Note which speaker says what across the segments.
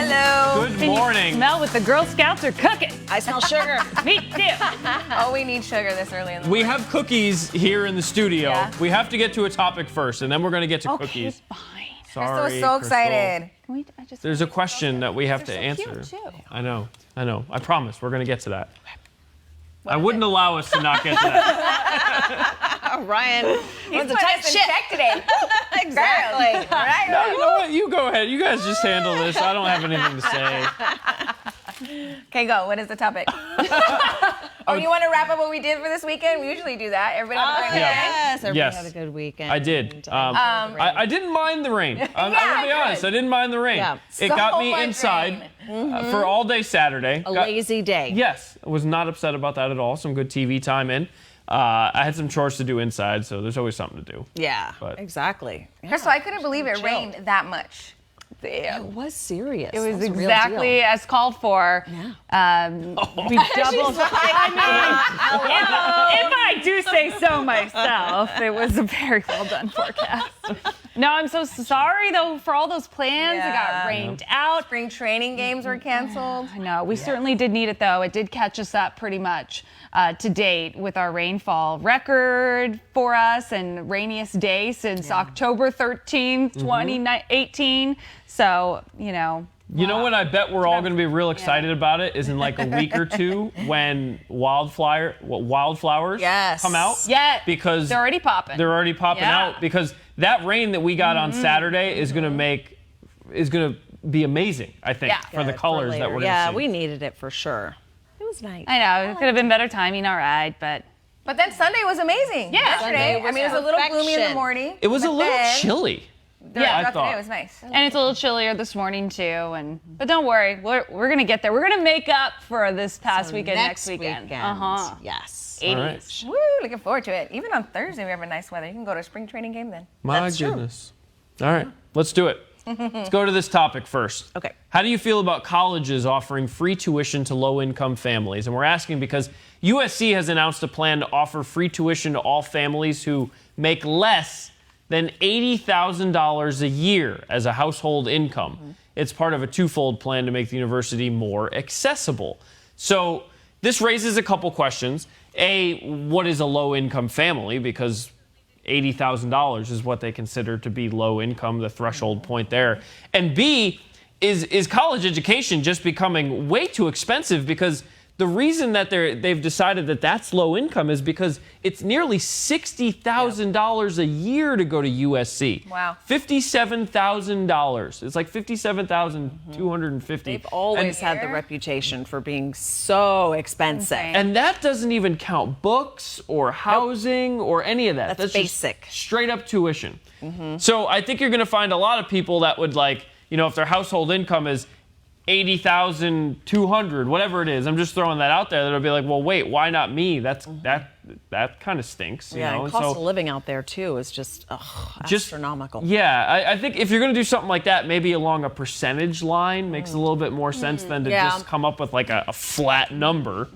Speaker 1: Hello.
Speaker 2: Good morning.
Speaker 3: Smell what the Girl Scouts are cooking.
Speaker 1: I smell sugar.
Speaker 3: Me too.
Speaker 4: Oh, we need sugar this early in the
Speaker 2: We
Speaker 4: morning.
Speaker 2: have cookies here in the studio.
Speaker 4: Yeah.
Speaker 2: We have to get to a topic first, and then we're going to get to
Speaker 3: Okay,
Speaker 2: cookies.
Speaker 3: fine.
Speaker 4: Crystal
Speaker 2: Sorry,
Speaker 4: was so
Speaker 2: Crystal.
Speaker 4: excited.
Speaker 2: There's a question that we have to
Speaker 3: They're so
Speaker 2: answer.
Speaker 3: cute, too.
Speaker 2: I know. I promise. We're going to get to that. I wouldn't allow us to not get to that.
Speaker 1: Oh, Ryan.
Speaker 4: He's
Speaker 1: Runs a
Speaker 4: putting
Speaker 1: tight
Speaker 4: us in
Speaker 1: ship.
Speaker 4: check today.
Speaker 1: Exactly.
Speaker 4: Girls, right?
Speaker 2: No, you know what? You go ahead. You guys just handle this. I don't have anything to say.
Speaker 4: Okay, go. What is the topic? Oh, you want to wrap up what we did for this weekend? We usually do that. Everybody have a great weekend?
Speaker 1: Yes, everybody
Speaker 2: Yes.
Speaker 1: had a good weekend.
Speaker 2: I did. I didn't mind the rain. I'm
Speaker 4: Yeah,
Speaker 2: going to be honest.
Speaker 4: good.
Speaker 2: I didn't mind the rain.
Speaker 1: Yeah.
Speaker 2: It
Speaker 4: So
Speaker 2: got me
Speaker 4: much
Speaker 2: inside
Speaker 4: rain.
Speaker 2: for all day Saturday.
Speaker 1: A lazy day.
Speaker 2: Yes, I was not upset about that at all. Some good TV time in. I had some chores to do inside, so there's always something to do.
Speaker 1: Yeah,
Speaker 2: But-
Speaker 1: exactly.
Speaker 4: Crystal, I couldn't believe it
Speaker 1: Chilled.
Speaker 4: rained that much.
Speaker 1: It was serious.
Speaker 3: It was
Speaker 1: That's a real
Speaker 3: exactly
Speaker 1: deal.
Speaker 3: as called for. We doubled. If I do say so myself, it was a very well done forecast. No, I'm so sorry though for all those plans. It
Speaker 4: Yeah.
Speaker 3: got rained out.
Speaker 4: Spring training games were canceled.
Speaker 3: I know. We certainly did need it, though. It did catch us up pretty much to date with our rainfall record for us and rainiest day since October 13th, 2018. So,
Speaker 2: You know when I bet we're all going to be real excited about it is in like a week or two when wildflowers
Speaker 1: Yes.
Speaker 2: come out.
Speaker 3: yeah,
Speaker 2: Because
Speaker 3: they're already popping.
Speaker 2: they're already popping
Speaker 3: Yeah.
Speaker 2: out because that rain that we got on Saturday is going to be amazing, I think,
Speaker 3: Yeah.
Speaker 2: for the
Speaker 1: Good
Speaker 2: colors that
Speaker 1: later.
Speaker 2: we're going to
Speaker 1: Yeah,
Speaker 2: see.
Speaker 1: we needed it for sure. It was nice.
Speaker 3: I know. It could have been better timing, all right, but
Speaker 4: But then Sunday was amazing.
Speaker 3: Yeah.
Speaker 4: Yesterday.
Speaker 1: Sunday was
Speaker 4: I mean, it was a little gloomy in the
Speaker 1: perfection.
Speaker 4: morning.
Speaker 2: It was a
Speaker 4: but
Speaker 2: little
Speaker 4: then,
Speaker 2: chilly.
Speaker 3: Yeah,
Speaker 2: I
Speaker 4: throughout the
Speaker 2: thought.
Speaker 4: day, it was nice.
Speaker 3: and it's a little chillier this morning too. But don't worry, we're gonna get there. We're gonna make up for this past weekend next weekend.
Speaker 1: Yes.
Speaker 3: 80s.
Speaker 4: Woo, looking forward to it. Even on Thursday, we have a nice weather. You can go to a spring training game then.
Speaker 2: My
Speaker 1: That's true.
Speaker 2: goodness. All right, let's do it. Let's go to this topic first.
Speaker 1: Okay.
Speaker 2: How do you feel about colleges offering free tuition to low-income families? And we're asking because USC has announced a plan to offer free tuition to all families who make less than $80,000 a year as a household income. It's part of a twofold plan to make the university more accessible. So this raises a couple questions. A, what is a low-income family? Because $80,000 is what they consider to be low income, the threshold point there. And B, is college education just becoming way too expensive? Because the reason that they've decided that that's low income is because it's nearly $60,000 a year to go to USC.
Speaker 4: Wow.
Speaker 2: $57,000. It's like $57,250.
Speaker 1: They've always had the reputation for being so expensive.
Speaker 4: Insane.
Speaker 2: And that doesn't even count books or housing or any of that.
Speaker 1: That's
Speaker 2: just
Speaker 1: basic.
Speaker 2: straight up tuition. So I think you're going to find a lot of people that would like, if their household income is $80,200, whatever it is. I'm just throwing that out there. That'll be like, well, wait, why not me? That kind of stinks.
Speaker 1: Yeah, and
Speaker 2: And
Speaker 1: cost
Speaker 2: so,
Speaker 1: of living out there too is just astronomical.
Speaker 2: Yeah, I think if you're going to do something like that, maybe along a percentage line makes a little bit more sense than to
Speaker 1: Yeah.
Speaker 2: just come up with like a flat number.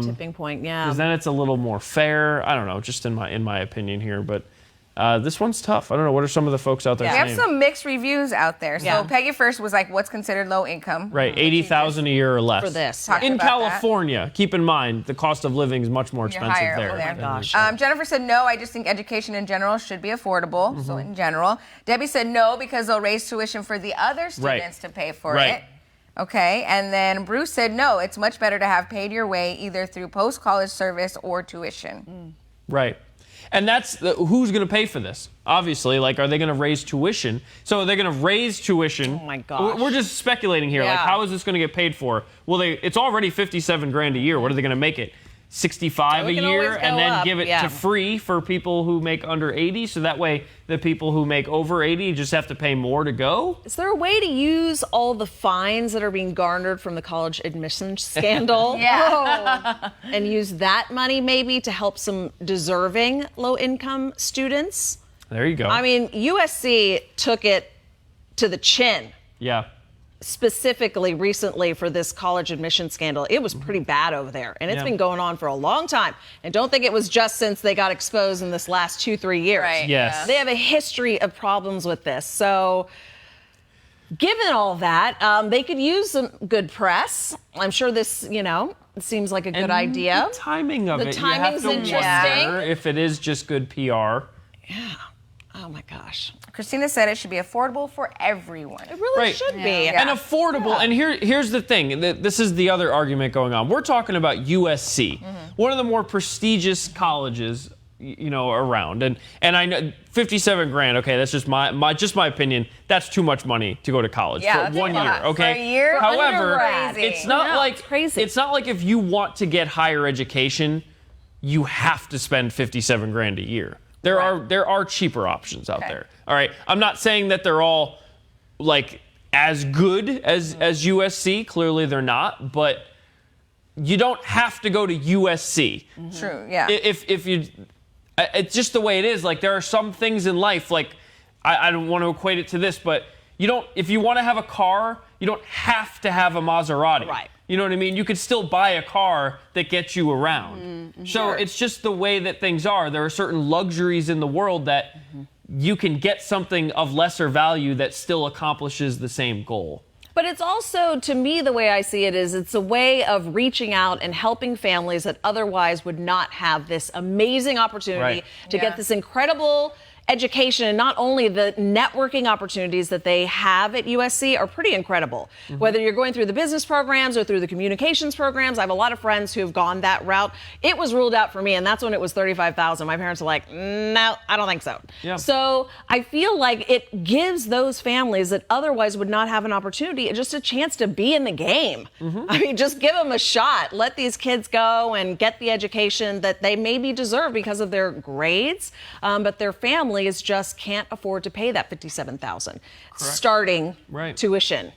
Speaker 1: Tipping point, yeah.
Speaker 2: Because then it's a little more fair. I don't know, just in my opinion here, but this one's tough. I don't know. What are some of the folks out there
Speaker 4: We
Speaker 2: saying?
Speaker 4: have some mixed reviews out there. So
Speaker 1: Yeah.
Speaker 4: Peggy first was like, what's considered low income?
Speaker 2: Right, 80,000 a year or less.
Speaker 1: For this.
Speaker 4: Talked
Speaker 2: In
Speaker 4: about that.
Speaker 2: California, keep in mind the cost of living is much more
Speaker 4: You're
Speaker 2: expensive
Speaker 4: higher
Speaker 2: there.
Speaker 4: over there.
Speaker 1: Oh my gosh.
Speaker 4: Jennifer said no. I just think education in general should be affordable. So in general, Debbie said no because they'll raise tuition for the other students to pay for
Speaker 2: Right.
Speaker 4: it. Okay, and then Bruce said no. It's much better to have paid your way either through post-college service or tuition.
Speaker 2: Right. And that's who's going to pay for this? Obviously, like, are they going to raise tuition? So they're going to raise tuition.
Speaker 1: Oh my gosh.
Speaker 2: We're just speculating here. Like,
Speaker 1: Yeah.
Speaker 2: how is this going to get paid for? Well, it's already 57 grand a year. What are they going to make it? 65
Speaker 1: It
Speaker 2: a
Speaker 1: can
Speaker 2: year,
Speaker 1: always
Speaker 2: and
Speaker 1: go
Speaker 2: then
Speaker 1: up,
Speaker 2: give it
Speaker 1: yeah.
Speaker 2: to free for people who make under 80. So that way, the people who make over 80 just have to pay more to go.
Speaker 1: Is there a way to use all the fines that are being garnered from the college admissions scandal
Speaker 4: Yeah.
Speaker 1: and use that money maybe to help some deserving low-income students?
Speaker 2: There you go.
Speaker 1: I mean, USC took it to the chin
Speaker 2: yeah.
Speaker 1: specifically recently for this college admission scandal. It was pretty bad over there, and it's
Speaker 2: Yeah.
Speaker 1: been going on for a long time. And don't think it was just since they got exposed in this last 2-3 years.
Speaker 4: Right.
Speaker 2: Yes.
Speaker 1: They have a history of problems with this. So given all that, they could use some good press. I'm sure this, seems like a good idea.
Speaker 2: The timing of
Speaker 1: The
Speaker 2: it, you have
Speaker 1: timing's
Speaker 2: to
Speaker 1: interesting.
Speaker 2: wonder if it is just good PR.
Speaker 1: Oh my gosh.
Speaker 4: Christina said it should be affordable for everyone.
Speaker 1: It really
Speaker 2: Right.
Speaker 1: should be.
Speaker 4: Yeah.
Speaker 2: And affordable. And here's the thing. This is the other argument going on. We're talking about USC, one of the more prestigious colleges, around. And I know $57,000. Okay, that's just my opinion. That's too much money to go to college
Speaker 4: Yeah,
Speaker 2: for 1 year.
Speaker 4: that's a lot.
Speaker 2: Okay.
Speaker 4: For a year?
Speaker 2: However,
Speaker 4: Crazy.
Speaker 2: it's not like
Speaker 1: it's crazy.
Speaker 2: It's not like if you want to get higher education, you have to spend $57,000 a year. There are cheaper options out there. All right. I'm not saying that they're all like as good as USC. Clearly they're not, but you don't have to go to USC.
Speaker 4: True, yeah.
Speaker 2: If you, it's just the way it is. Like there are some things in life, like I don't want to equate it to this, but if you want to have a car, you don't have to have a Maserati.
Speaker 1: Right.
Speaker 2: You know what I mean? You could still buy a car that gets you around. So it's just the way that things are. There are certain luxuries in the world that you can get something of lesser value that still accomplishes the same goal.
Speaker 1: But it's also, to me, the way I see it is it's a way of reaching out and helping families that otherwise would not have this amazing opportunity to get this incredible education. And not only the networking opportunities that they have at USC are pretty incredible. Whether you're going through the business programs or through the communications programs, I have a lot of friends who have gone that route. It was ruled out for me, and that's when it was $35,000. My parents were like, no, I don't think so.
Speaker 2: Yeah.
Speaker 1: So I feel like it gives those families that otherwise would not have an opportunity just a chance to be in the game. I mean, just give them a shot. Let these kids go and get the education that they maybe deserve because of their grades, but their families just can't afford to pay that $57,000 starting tuition,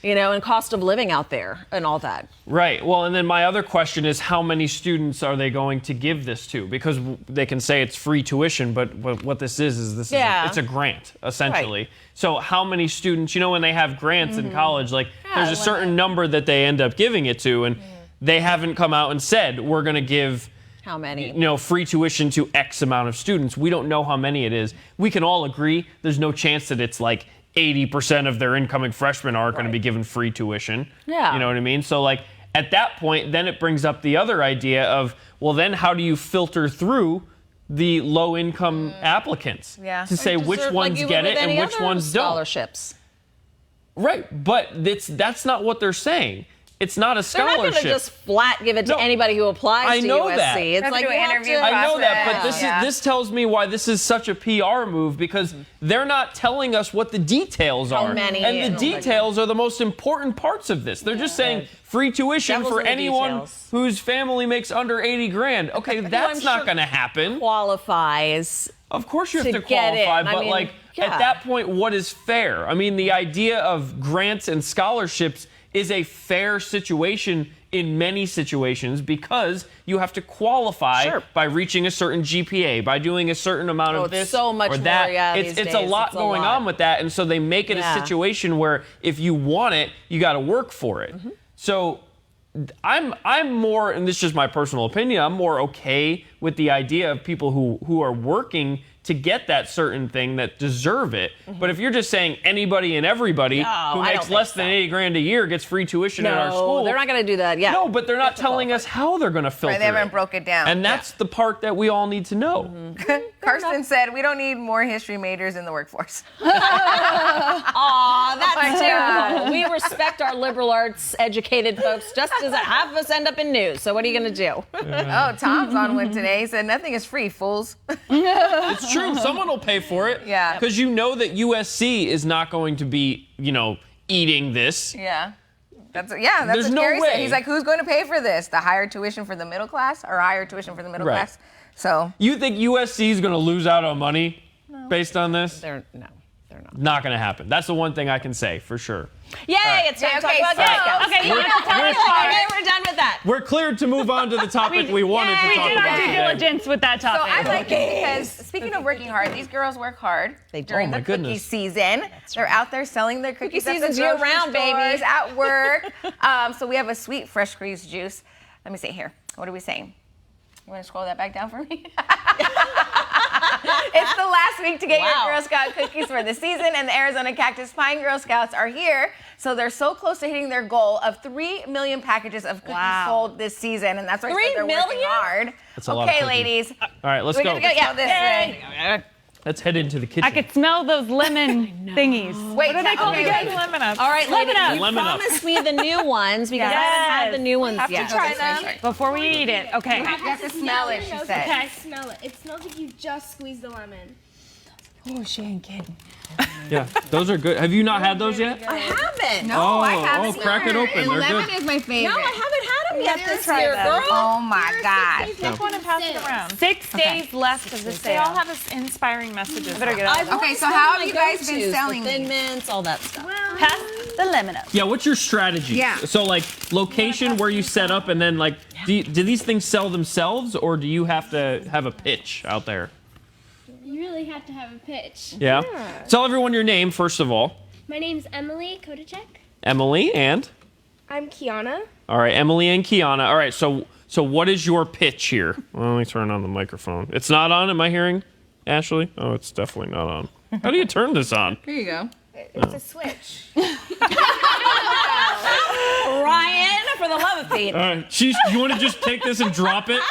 Speaker 1: and cost of living out there and all that.
Speaker 2: Right. Well, and then my other question is how many students are they going to give this to? Because they can say it's free tuition, but what this is it's a grant, essentially.
Speaker 1: Right.
Speaker 2: So how many students, when they have grants in college, like there's a certain number that they end up giving it to, and they haven't come out and said, we're going to give
Speaker 1: how many?
Speaker 2: Free tuition to X amount of students. We don't know how many it is. We can all agree there's no chance that it's like 80% of their incoming freshmen are going to be given free tuition.
Speaker 1: Yeah.
Speaker 2: You know what I mean? So like at that point, then it brings up the other idea of, well, then how do you filter through the low income applicants to say which ones get it and which ones don't?
Speaker 1: Scholarships.
Speaker 2: Right. But that's not what they're saying. It's not a
Speaker 1: They're not
Speaker 2: scholarship.
Speaker 1: going to just flat give it to anybody who applies to
Speaker 2: know
Speaker 1: USC.
Speaker 2: that.
Speaker 1: It's
Speaker 4: Have to
Speaker 1: like
Speaker 4: do
Speaker 1: you
Speaker 4: an
Speaker 1: have
Speaker 4: interview
Speaker 1: to.
Speaker 2: I know that, but
Speaker 4: process.
Speaker 2: this tells me why this is such a PR move, because they're not telling us what the details are.
Speaker 1: many
Speaker 2: and the
Speaker 1: and-
Speaker 2: details are the most important parts of this. They're just saying free tuition
Speaker 1: Devil's
Speaker 2: for
Speaker 1: in the
Speaker 2: anyone
Speaker 1: details.
Speaker 2: whose family makes under $80,000. Okay, that's
Speaker 1: I'm
Speaker 2: not
Speaker 1: sure
Speaker 2: going to happen.
Speaker 1: Qualifies.
Speaker 2: Of course you have
Speaker 1: to
Speaker 2: to
Speaker 1: get it.
Speaker 2: qualify,
Speaker 1: I
Speaker 2: but
Speaker 1: mean,
Speaker 2: at that point, what is fair? I mean, the idea of grants and scholarships is a fair situation in many situations because you have to qualify by reaching a certain GPA, by doing a certain amount of
Speaker 1: it's
Speaker 2: this
Speaker 1: so much
Speaker 2: or that.
Speaker 1: more,
Speaker 2: It's
Speaker 1: these
Speaker 2: a
Speaker 1: days.
Speaker 2: lot
Speaker 1: It's a
Speaker 2: going
Speaker 1: lot.
Speaker 2: on with that, and so they make it a situation where if you want it, you got to work for it. So I'm more, and this is just my personal opinion, I'm more okay with the idea of people who are working to get that certain thing that deserve it. But if you're just saying anybody and everybody who
Speaker 1: I
Speaker 2: makes
Speaker 1: don't
Speaker 2: less
Speaker 1: think
Speaker 2: than $80,000 a year gets free tuition at our school.
Speaker 1: they're not going to do that. Yeah.
Speaker 2: No, but they're not telling us how they're going to filter
Speaker 4: Right, they haven't
Speaker 2: it.
Speaker 4: broke it down.
Speaker 2: And that's the part that we all need to know.
Speaker 4: Karsten said we don't need more history majors in the workforce.
Speaker 1: Aw, that's
Speaker 4: my
Speaker 1: terrible. We respect our liberal arts educated folks just as half of us end up in news. So what are you going to do?
Speaker 4: Oh, Tom's on one today. He said nothing is free, fools.
Speaker 2: It's true. Someone will pay for it.
Speaker 4: Yeah.
Speaker 2: Because you know that USC is not going to be, eating this.
Speaker 4: Yeah. That's
Speaker 2: There's
Speaker 4: what
Speaker 2: no
Speaker 4: Gary
Speaker 2: way.
Speaker 4: said. He's like, who's going to pay for this? The higher tuition for the middle class or higher tuition for the middle
Speaker 2: Right.
Speaker 4: class? So
Speaker 2: You think USC is going to lose out on money based on this?
Speaker 1: They're not.
Speaker 2: Not going to happen. That's the one thing I can say for sure.
Speaker 1: Yay, it's time to talk
Speaker 4: Okay,
Speaker 1: about
Speaker 4: so-
Speaker 1: Girl Scouts.
Speaker 3: Okay, you want to tell us
Speaker 1: Okay, we're done with that.
Speaker 2: We're cleared to move on to the topic we wanted to
Speaker 3: We
Speaker 2: talk
Speaker 3: did
Speaker 2: about
Speaker 3: our due
Speaker 2: today.
Speaker 3: diligence with that
Speaker 4: So
Speaker 3: topic.
Speaker 4: I like it because speaking of working hard, these girls work hard during
Speaker 2: Oh, my
Speaker 4: the cookie
Speaker 2: goodness.
Speaker 4: season. They're out there selling their cookies
Speaker 1: Cookie
Speaker 4: at the
Speaker 1: season's
Speaker 4: grocery
Speaker 1: year-round, baby.
Speaker 4: stores, at work. So we have a sweet fresh squeezed juice. Let me see here. What are we saying? You want to scroll that back down for me? It's the last week to get
Speaker 1: Wow.
Speaker 4: your Girl Scout cookies for the season, and the Arizona Cactus Pine Girl Scouts are here. So they're so close to hitting their goal of 3 million packages of cookies sold this season, and that's why I
Speaker 1: 3
Speaker 4: said they're working
Speaker 1: million?
Speaker 4: hard.
Speaker 2: That's a lot of
Speaker 4: Okay,
Speaker 2: cookies.
Speaker 4: ladies.
Speaker 2: All right, let's
Speaker 4: We're
Speaker 2: go.
Speaker 4: gonna go. Yeah, this way.
Speaker 2: Let's head into the kitchen.
Speaker 3: I could smell those lemon thingies.
Speaker 4: Wait,
Speaker 3: What are they called
Speaker 4: okay,
Speaker 3: again?
Speaker 4: wait.
Speaker 5: Lemon up.
Speaker 1: All right, ladies, you
Speaker 2: Lemon up.
Speaker 1: promised me the new ones because I haven't had the new ones
Speaker 5: Have
Speaker 1: yet.
Speaker 5: to try them.
Speaker 3: Before we eat it. Okay.
Speaker 4: You have to smell it, she said.
Speaker 5: Okay. Smell it. It smells like you just squeezed the lemon.
Speaker 3: Oh, she ain't kidding.
Speaker 2: Yeah, those are good. Have you not had those yet?
Speaker 1: I haven't.
Speaker 4: No, I haven't.
Speaker 2: crack it open.
Speaker 4: And
Speaker 2: They're
Speaker 4: lemon
Speaker 2: good.
Speaker 4: is my favorite.
Speaker 1: No, I haven't had them yet this
Speaker 5: try
Speaker 1: year,
Speaker 5: them.
Speaker 1: girl.
Speaker 4: Oh my gosh.
Speaker 5: Take one and pass it around.
Speaker 3: 6 days left of the
Speaker 5: They all
Speaker 3: sale.
Speaker 5: have inspiring messages.
Speaker 3: Better get
Speaker 1: I've
Speaker 3: up.
Speaker 4: Okay,
Speaker 1: always
Speaker 4: so
Speaker 1: done
Speaker 4: how have
Speaker 1: my
Speaker 4: you guys been
Speaker 1: go-tos,
Speaker 4: selling
Speaker 1: the Thin
Speaker 4: these?
Speaker 1: Mints, all that stuff.
Speaker 3: Pass the lemon up.
Speaker 2: Yeah, what's your strategy?
Speaker 4: Yeah.
Speaker 2: So, like, location where you set up, and then, like, do these things sell themselves, or do you have to have a pitch out there?
Speaker 6: You really have to have a pitch.
Speaker 2: Yeah. Tell everyone your name, first of all.
Speaker 6: My name's Emily Kodacek.
Speaker 2: Emily and?
Speaker 6: I'm Kiana.
Speaker 2: All right, Emily and Kiana. All right, so what is your pitch here? Well, let me turn on the microphone. It's not on, am I hearing, Ashley? Oh, it's definitely not on. How do you turn this on?
Speaker 4: Here you go.
Speaker 6: It's a switch.
Speaker 1: Ryan, for the love of Pete.
Speaker 2: All right, you want to just take this and drop it?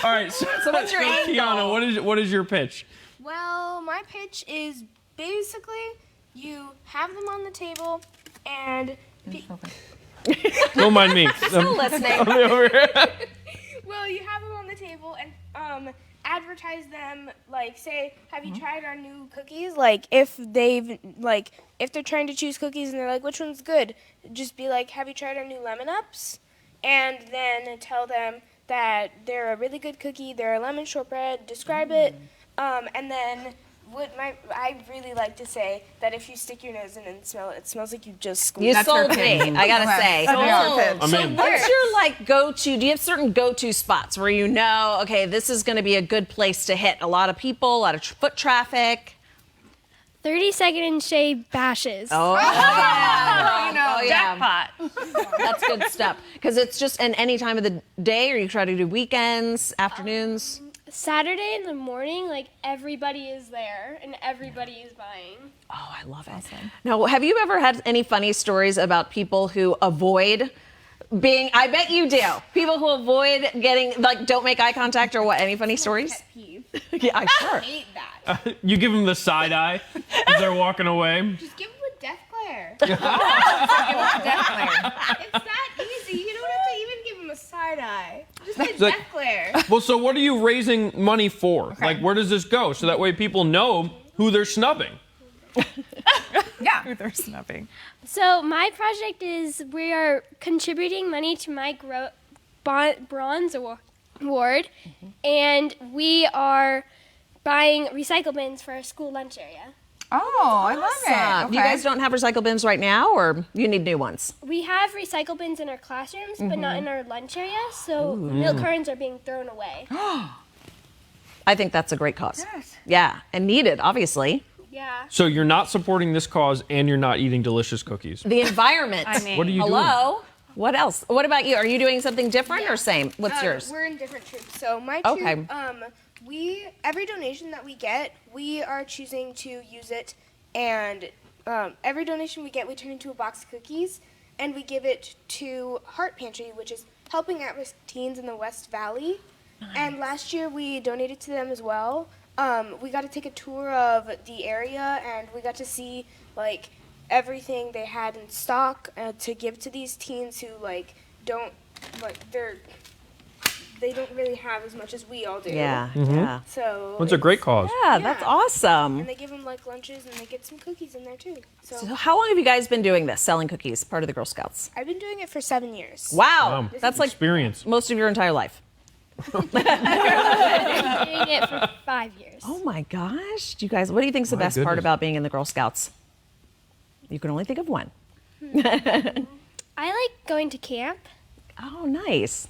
Speaker 2: All right, so
Speaker 1: what's your angle?
Speaker 2: Kiana, what is your pitch?
Speaker 6: Well, my pitch is basically you have them on the table and
Speaker 2: Don't mind me.
Speaker 1: Still listening.
Speaker 2: Over here.
Speaker 6: well, you have them on the table and advertise them, like say, have you tried our new cookies? Like if they're trying to choose cookies and they're like, which one's good? Just be like, have you tried our new lemon ups? And then tell them that they're a really good cookie, they're a lemon shortbread, describe it, and then I really like to say that if you stick your nose in and smell it, it smells like you just squeezed.
Speaker 1: You
Speaker 4: That's her
Speaker 1: sold me,
Speaker 4: pitch.
Speaker 1: I gotta
Speaker 4: Okay.
Speaker 1: say.
Speaker 4: That's her pitch.
Speaker 2: I'm
Speaker 1: So
Speaker 2: in.
Speaker 1: what's your like go-to? Do you have certain go-to spots where you know, okay, this is going to be a good place to hit a lot of people, a lot of foot traffic?
Speaker 6: 30-second and shave bashes.
Speaker 1: Oh,
Speaker 4: You know,
Speaker 3: Jackpot.
Speaker 1: that's good stuff. Because it's just in any time of the day, or you try to do weekends, afternoons?
Speaker 6: Saturday in the morning, like everybody is there and everybody is buying.
Speaker 1: Oh, I love it. Now, have you ever had any funny stories about people who avoid being, I bet you do, people who avoid getting, like, don't make eye contact or what? Any funny stories?
Speaker 6: Pet peeve.
Speaker 1: Yeah, I'm sure.
Speaker 6: Hate that.
Speaker 2: You give them the side eye as they're walking away.
Speaker 6: Just give them a death glare.
Speaker 4: definitely.
Speaker 6: It's that easy. You don't have to even give them a side eye. Just a
Speaker 2: like-
Speaker 6: death glare.
Speaker 2: Well, so what are you raising money for? Like, where does this go? So that way people know who they're snubbing.
Speaker 4: Yeah.
Speaker 5: They're snubbing.
Speaker 6: So my project is we are contributing money to my bronze award, and we are buying recycle bins for our school lunch area.
Speaker 4: Oh, I love it. Okay.
Speaker 1: You guys don't have recycle bins right now, or you need new ones?
Speaker 6: We have recycle bins in our classrooms, but not in our lunch area, so milk cartons are being thrown away.
Speaker 1: I think that's a great cause.
Speaker 4: Yes.
Speaker 1: Yeah, and needed, obviously.
Speaker 6: Yeah.
Speaker 2: So you're not supporting this cause and you're not eating delicious cookies.
Speaker 1: The environment.
Speaker 3: I mean,
Speaker 2: What are you doing?
Speaker 1: Hello? What else? What about you? Are you doing something different or same? What's yours?
Speaker 6: We're in different troops. So my
Speaker 1: Okay.
Speaker 6: troop, every donation that we get, we are choosing to use it, and every donation we get, we turn into a box of cookies, and we give it to Heart Pantry, which is helping at-risk teens in the West Valley. And last year we donated to them as well. We got to take a tour of the area, and we got to see like everything they had in stock to give to these teens who they don't really have as much as we all do.
Speaker 1: Yeah, yeah.
Speaker 6: So
Speaker 2: It's a great cause.
Speaker 1: Yeah, that's awesome.
Speaker 6: And they give them like lunches, and they get some cookies in there too. So
Speaker 1: So how long have you guys been doing this, selling cookies, part of the Girl Scouts?
Speaker 6: I've been doing it for 7 years.
Speaker 1: Wow, that's like
Speaker 2: Experience.
Speaker 1: most of your entire life.
Speaker 6: I've been doing it for 5 years.
Speaker 1: Oh my gosh. Do you guys, what do you think is the
Speaker 2: My
Speaker 1: best part
Speaker 2: goodness.
Speaker 1: about being in the Girl Scouts? You can only think of one.
Speaker 6: I like going to camp.
Speaker 1: Oh, nice.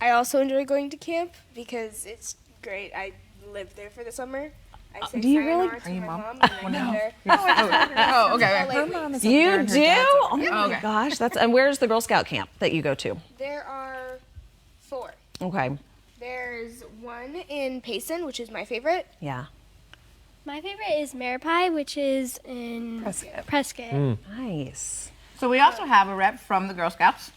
Speaker 6: I also enjoy going to camp because it's great. I live there for the summer. I say
Speaker 1: do you really?
Speaker 6: sayonara to
Speaker 4: Are you
Speaker 6: my
Speaker 4: mom?
Speaker 6: mom and I live there.
Speaker 4: Oh, okay.
Speaker 6: All 8 weeks.
Speaker 1: You do? Oh my
Speaker 4: Okay.
Speaker 1: gosh. And where's the Girl Scout camp that you go to?
Speaker 6: There are 4.
Speaker 1: Okay.
Speaker 6: There's one in Payson, which is my favorite.
Speaker 1: Yeah.
Speaker 7: My favorite is Maripai, which is in Prescott.
Speaker 1: Nice.
Speaker 4: So we also have a rep from the Girl Scouts.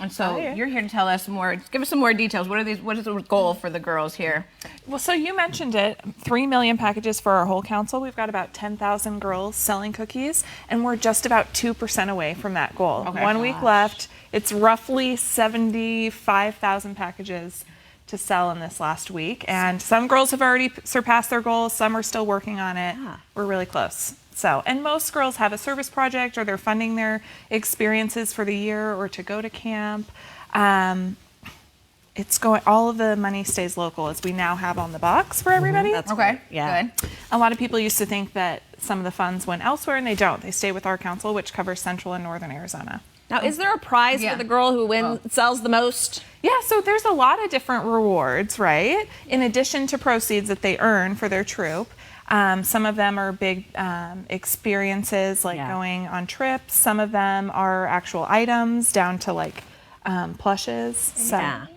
Speaker 4: And so you're here to tell us more. Give us some more details. What is the goal for the girls here?
Speaker 5: Well, so you mentioned it, 3 million packages for our whole council. We've got about 10,000 girls selling cookies, and we're just about 2% away from that goal.
Speaker 4: Okay.
Speaker 5: 1 week left. It's roughly 75,000 packages to sell in this last week, and some girls have already surpassed their goals. Some are still working on it. We're really close. So, and most girls have a service project, or they're funding their experiences for the year, or to go to camp. All of the money stays local, as we now have on the box for everybody.
Speaker 1: That's
Speaker 4: Okay.
Speaker 1: great. Yeah.
Speaker 4: Good.
Speaker 5: A lot of people used to think that some of the funds went elsewhere, and they don't. They stay with our council, which covers central and northern Arizona.
Speaker 1: Now, is there a prize
Speaker 4: Yeah.
Speaker 1: for the girl who sells the most?
Speaker 5: Yeah, so there's a lot of different rewards, right? In addition to proceeds that they earn for their troop. Some of them are big experiences, like going on trips. Some of them are actual items, down to like plushes.
Speaker 1: Yeah.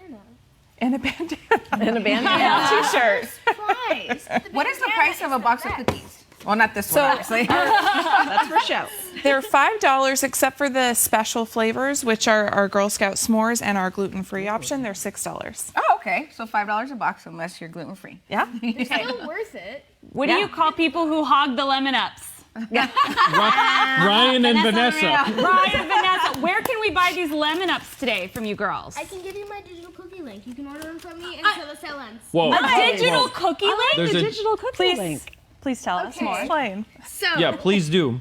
Speaker 5: And a bandana.
Speaker 1: And a bandana.
Speaker 5: T-shirt.
Speaker 6: Prize.
Speaker 4: What is the price of a box of cookies? Well, not this one, obviously.
Speaker 1: That's for show.
Speaker 5: They're $5 except for the special flavors, which are our Girl Scout s'mores and our gluten-free option. They're $6.
Speaker 4: Oh, okay. So $5 a box unless you're gluten-free.
Speaker 5: Yeah.
Speaker 6: Still worth it.
Speaker 3: What do you call people who hog the lemon ups?
Speaker 2: Ryan and Vanessa.
Speaker 3: Ryan and Vanessa, where can we buy these lemon ups today from you girls?
Speaker 6: I can give you my digital cookie link. You can order them from me and sell the sell ends.
Speaker 2: Whoa.
Speaker 3: Digital cookie link?
Speaker 2: There's a
Speaker 1: Digital cookie link.
Speaker 5: Please tell us
Speaker 6: Okay.
Speaker 5: more. Explain.
Speaker 6: So
Speaker 2: yeah. Please do.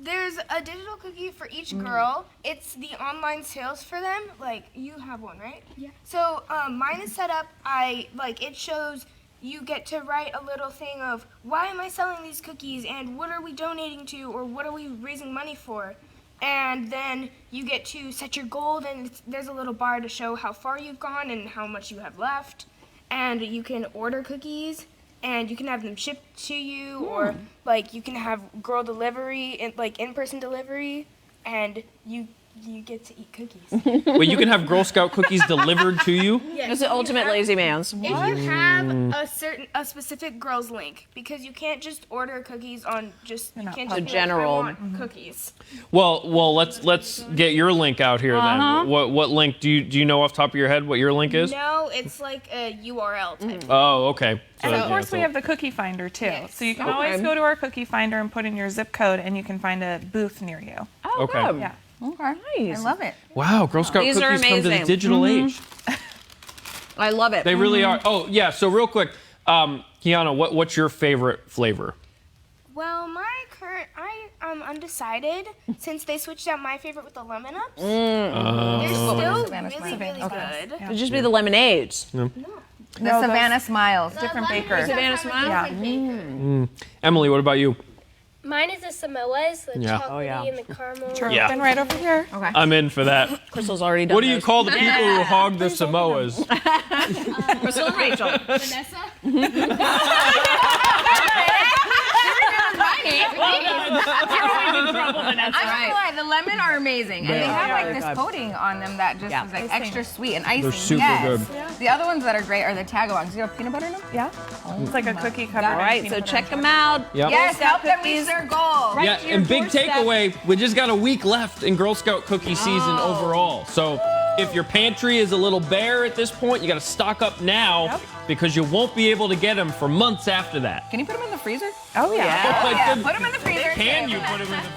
Speaker 6: there's a digital cookie for each girl. It's the online sales for them. Like, you have one, right? Yeah. So mine is set up. It shows you get to write a little thing of, why am I selling these cookies, and what are we donating to, or what are we raising money for? And then you get to set your goal, and there's a little bar to show how far you've gone and how much you have left. And you can order cookies, and you can have them shipped to you, or you can have girl delivery, in-person delivery, and you get to eat cookies.
Speaker 2: Wait, you can have Girl Scout cookies delivered to you?
Speaker 1: It's the ultimate lazy man's.
Speaker 6: If you have a specific girl's link, because you can't just order cookies on you can't just be
Speaker 1: general.
Speaker 6: like, I want cookies.
Speaker 2: Well, let's get your link out here then. What link do you know off the top of your head what your link is?
Speaker 6: No, it's like a URL type.
Speaker 2: Oh, okay. So,
Speaker 5: And of course,
Speaker 2: so-
Speaker 5: we have the cookie finder too.
Speaker 6: Yes.
Speaker 5: So you can always go to our cookie finder and put in your zip code, and you can find a booth near you.
Speaker 1: Oh,
Speaker 2: Okay.
Speaker 1: good.
Speaker 5: Yeah.
Speaker 4: Okay.
Speaker 1: Nice.
Speaker 4: I love it.
Speaker 2: Wow, Girl Scout
Speaker 1: These are
Speaker 2: cookies come to the
Speaker 1: amazing.
Speaker 2: digital age.
Speaker 1: I love it.
Speaker 2: They really are. Oh, yeah. So real quick, Kiana, what's your favorite flavor?
Speaker 6: Well, I'm undecided since they switched out my favorite with the lemon ups. They're still really, really good.
Speaker 1: It'd just be the lemonades.
Speaker 4: The Savannah Smiles.
Speaker 5: Different baker.
Speaker 1: Savannah Smile?
Speaker 2: Emily, what about you?
Speaker 7: Mine is the Samoas, the
Speaker 2: Yeah.
Speaker 7: chocolatey and the caramel.
Speaker 5: Sure.
Speaker 2: Yeah.
Speaker 5: Then right over here.
Speaker 2: I'm in for that.
Speaker 1: Crystal's already done
Speaker 2: What do you
Speaker 1: those.
Speaker 2: call the people who hog the Samoas?
Speaker 1: Crystal and Rachel.
Speaker 6: Vanessa?
Speaker 4: I'm not gonna lie, the lemon are amazing, and they have like
Speaker 1: really
Speaker 4: this
Speaker 1: good.
Speaker 4: coating on them that just is like extra sweet and icing.
Speaker 2: They're super
Speaker 4: yes.
Speaker 2: good.
Speaker 4: The other ones that are great are the tagalongs. Do you have peanut butter in them?
Speaker 5: Yeah. It's like a cookie covered.
Speaker 1: All right, so check them out.
Speaker 2: Yep.
Speaker 4: Yes,
Speaker 1: Scout
Speaker 4: help them
Speaker 1: cookies.
Speaker 4: reach their goal.
Speaker 2: Yeah,
Speaker 1: to your
Speaker 2: and big
Speaker 1: doorstep.
Speaker 2: takeaway, we just got a week left in Girl Scout cookie season overall. So if your pantry is a little bare at this point, you got to stock up now because you won't be able to get them for months after that.
Speaker 4: Can you put them in the freezer?
Speaker 5: Oh yeah.
Speaker 2: Oh, my
Speaker 4: Yeah,
Speaker 2: goodness.
Speaker 4: put them in the freezer.
Speaker 2: Can you put them in the